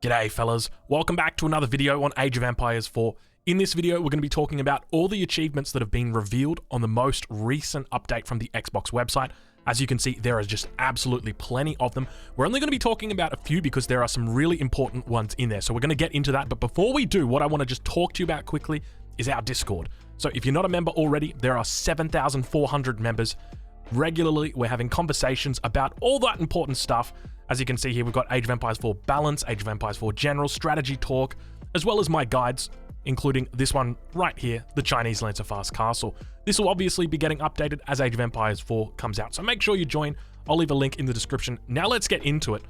G'day fellas, welcome back to another video on Age of Empires 4. In this video, we're going to be talking about all the achievements that have been revealed on the most recent update from the Xbox website. As you can see, there are just absolutely plenty of them. We're only going to be talking about a few because there are some really important ones in there, so we're going to get into that. But before we do, what I want to just talk to you about quickly is our Discord. So if you're not a member already, there are 7,400 members. Regularly, we're having conversations about all that important stuff. As you can see here, we've got Age of Empires 4 Balance, Age of Empires 4 General, Strategy Talk, as well as my guides, including this one right here, the Chinese Lancer Fast Castle. This will obviously be getting updated as Age of Empires 4 comes out, so make sure you join. I'll leave a link in the description. Now let's get into it.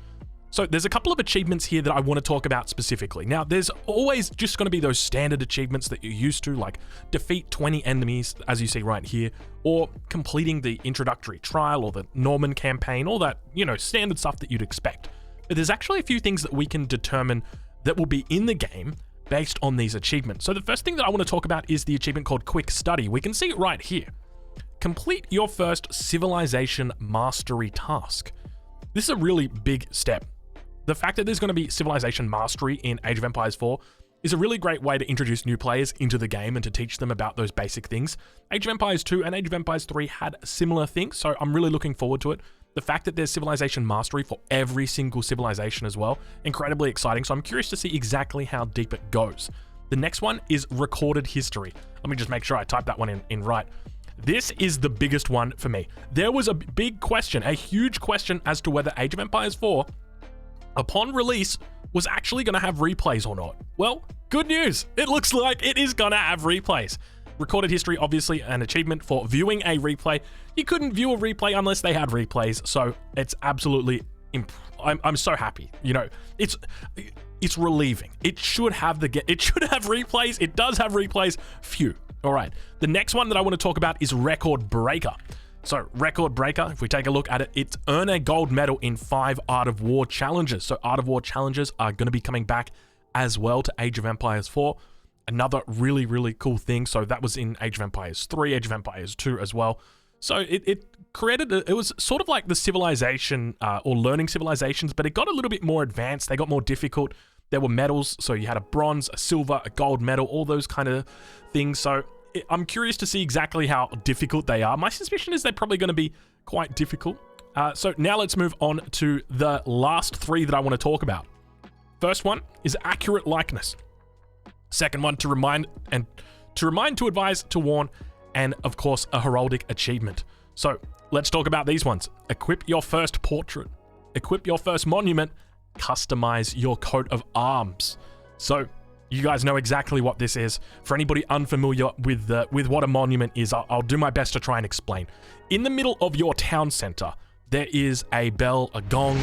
So there's a couple of achievements here that I want to talk about specifically. Now, there's always just going to be those standard achievements that you're used to, like defeat 20 enemies, as you see right here, or completing the introductory trial or the Norman campaign, all that, standard stuff that you'd expect. But there's actually a few things that we can determine that will be in the game based on these achievements. So the first thing that I want to talk about is the achievement called Quick Study. We can see it right here. Complete your first civilization mastery task. This is a really big step. The fact that there's going to be civilization mastery in Age of Empires 4 is a really great way to introduce new players into the game and to teach them about those basic things. Age of Empires 2 and Age of Empires 3 had similar things, so I'm really looking forward to it. The fact that there's civilization mastery for every single civilization as well, incredibly exciting, so I'm curious to see exactly how deep it goes. The next one is recorded history. Let me just make sure I type that one in right. This is the biggest one for me. There was a big question, a huge question as to whether Age of Empires 4 upon release was actually going to have replays or not. Well, good news. It looks like it is going to have replays. Recorded history, obviously an achievement for viewing a replay. You couldn't view a replay unless they had replays, so it's absolutely I'm so happy. It's relieving. It should have replays. It does have replays. Phew. All right. The next one that I want to talk about is Record Breaker. So Record Breaker, if we take a look at it, it's earn a gold medal in 5 Art of War challenges. So Art of War challenges are going to be coming back as well to Age of Empires 4. Another really, really cool thing. So that was in Age of Empires 3, Age of Empires 2 as well. So it was sort of like the civilization or learning civilizations, but it got a little bit more advanced. They got more difficult. There were medals. So you had a bronze, a silver, a gold medal, all those kind of things. So I'm curious to see exactly how difficult they are. My suspicion is they're probably going to be quite difficult. So now let's move on to the last 3 that I want to talk about. First one is accurate likeness. Second one, to remind, to advise, to warn, and of course, a heraldic achievement. So let's talk about these ones. Equip your first portrait, equip your first monument, customize your coat of arms. So you guys know exactly what this is. For anybody unfamiliar with what a monument is, I'll do my best to try and explain. In the middle of your town center, there is a bell, a gong.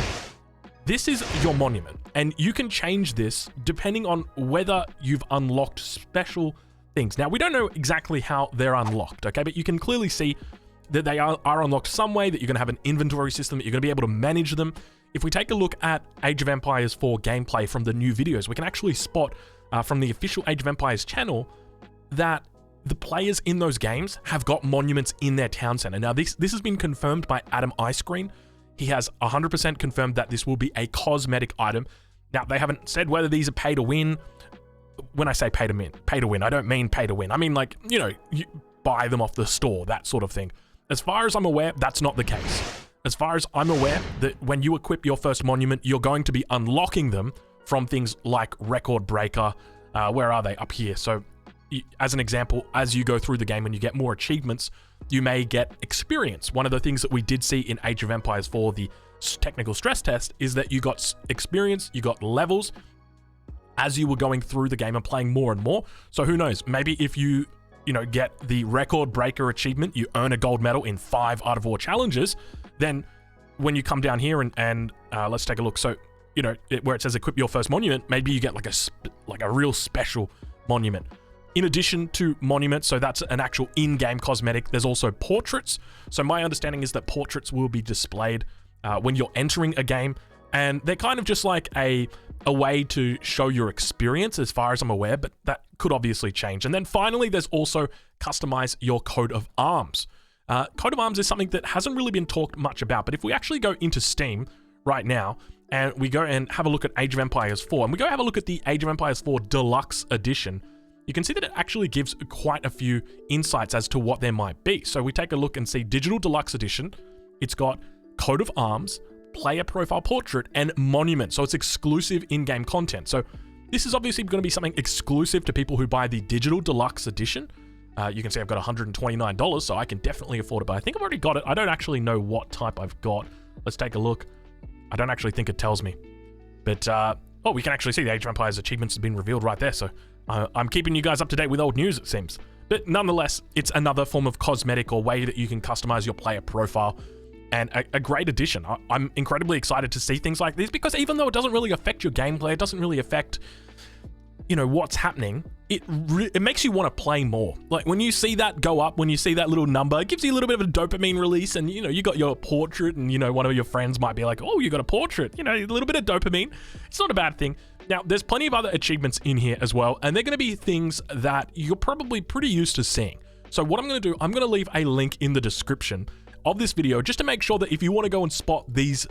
This is your monument, and you can change this depending on whether you've unlocked special things. Now, we don't know exactly how they're unlocked, okay? But you can clearly see that they are unlocked some way, that you're going to have an inventory system, that you're going to be able to manage them. If we take a look at Age of Empires 4 gameplay from the new videos, we can actually spot from the official Age of Empires channel that the players in those games have got monuments in their town center. Now, this has been confirmed by Adam Icescreen. He has 100% confirmed that this will be a cosmetic item. Now, they haven't said whether these are pay to win. When I say pay to win, I don't mean pay to win. I mean, like, you buy them off the store, that sort of thing. As far as I'm aware, that's not the case. As far as I'm aware, that when you equip your first monument, you're going to be unlocking them from things like Record Breaker. Where are they? Up here. So as an example, as you go through the game and you get more achievements, you may get experience. One of the things that we did see in Age of Empires 4, the technical stress test, is that you got experience, you got levels as you were going through the game and playing more and more. So who knows, maybe if you get the Record Breaker achievement, you earn a gold medal in 5 Art of War challenges, then when you come down here and let's take a look. So where it says equip your first monument, maybe you get like a real special monument. In addition to monuments, so that's an actual in-game cosmetic, there's also portraits. So my understanding is that portraits will be displayed when you're entering a game, and they're kind of just like a way to show your experience as far as I'm aware, but that could obviously change. And then finally, there's also customize your coat of arms. Coat of arms is something that hasn't really been talked much about, but if we actually go into Steam right now, and we go and have a look at Age of Empires 4, and we go have a look at the Age of Empires 4 Deluxe Edition, you can see that it actually gives quite a few insights as to what there might be. So we take a look and see Digital Deluxe Edition. It's got Coat of Arms, Player Profile Portrait, and Monument. So it's exclusive in-game content. So this is obviously going to be something exclusive to people who buy the Digital Deluxe Edition. You can see I've got $129, so I can definitely afford it, but I think I've already got it. I don't actually know what type I've got. Let's take a look. I don't actually think it tells me. But, oh, we can actually see the Age of Empires achievements have been revealed right there, so I'm keeping you guys up to date with old news, it seems. But nonetheless, it's another form of cosmetic or way that you can customize your player profile, and a great addition. I'm incredibly excited to see things like this, because even though it doesn't really affect your gameplay, it doesn't really affect, you know, what's happening, it makes you want to play more. Like, when you see that go up, when you see that little number, it gives you a little bit of a dopamine release, and, you know, you got your portrait, and, you know, one of your friends might be like, oh, you got a portrait, you know, a little bit of dopamine. It's not a bad thing. Now, there's plenty of other achievements in here as well, and they're going to be things that you're probably pretty used to seeing. So what I'm going to do, I'm going to leave a link in the description of this video, just to make sure that if you want to go and spot these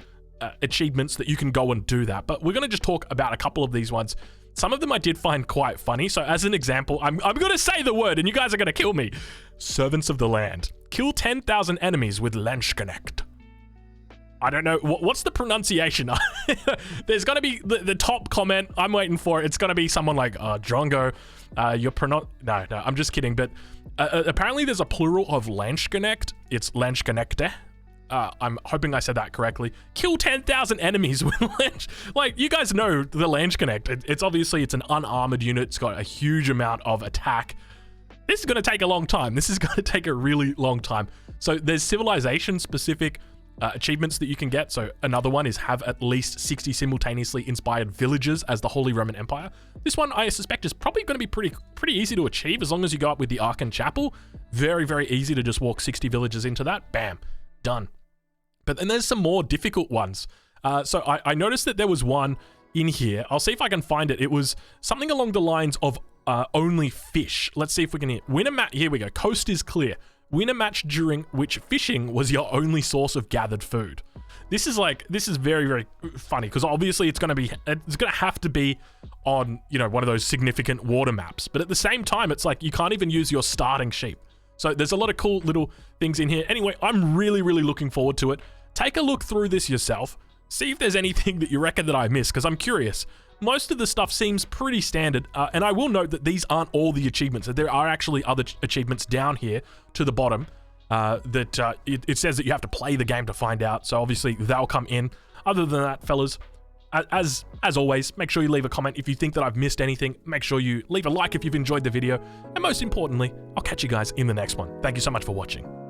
achievements, that you can go and do that. But we're going to just talk about a couple of these ones. Some of them I did find quite funny. So as an example, I'm going to say the word and you guys are going to kill me. Servants of the Land. Kill 10,000 enemies with Landsknecht. I don't know. What's the pronunciation? There's going to be the top comment. I'm waiting for it. It's going to be someone like, Drongo, No, I'm just kidding. But apparently there's a plural of Landsknecht. It's Landsknechte. I'm hoping I said that correctly. Kill 10,000 enemies with like, you guys know the Landsknecht. It's obviously, it's an unarmored unit. It's got a huge amount of attack. This is going to take a long time. This is going to take a really long time. So there's civilization specific achievements that you can get. So another one is have at least 60 simultaneously inspired villages as the Holy Roman Empire. This one I suspect is probably going to be pretty easy to achieve as long as you go up with the Archon Chapel. Very, very easy to just walk 60 villages into that. Bam, done. But then there's some more difficult ones. So I noticed that there was one in here. I'll see if I can find it. It was something along the lines of only fish. Let's see if we can win a match. Here we go. Coast is clear. Win a match during which fishing was your only source of gathered food. This is very, very funny, because obviously it's going to have to be on, you know, one of those significant water maps. But at the same time, it's like you can't even use your starting sheep. So there's a lot of cool little things in here. Anyway, I'm really, really looking forward to it. Take a look through this yourself. See if there's anything that you reckon that I missed, because I'm curious. Most of the stuff seems pretty standard, and I will note that these aren't all the achievements. There are actually other achievements down here to the bottom that it says that you have to play the game to find out, so obviously they'll come in. Other than that, fellas, as always, make sure you leave a comment if you think that I've missed anything. Make sure you leave a like if you've enjoyed the video, and most importantly, I'll catch you guys in the next one. Thank you so much for watching.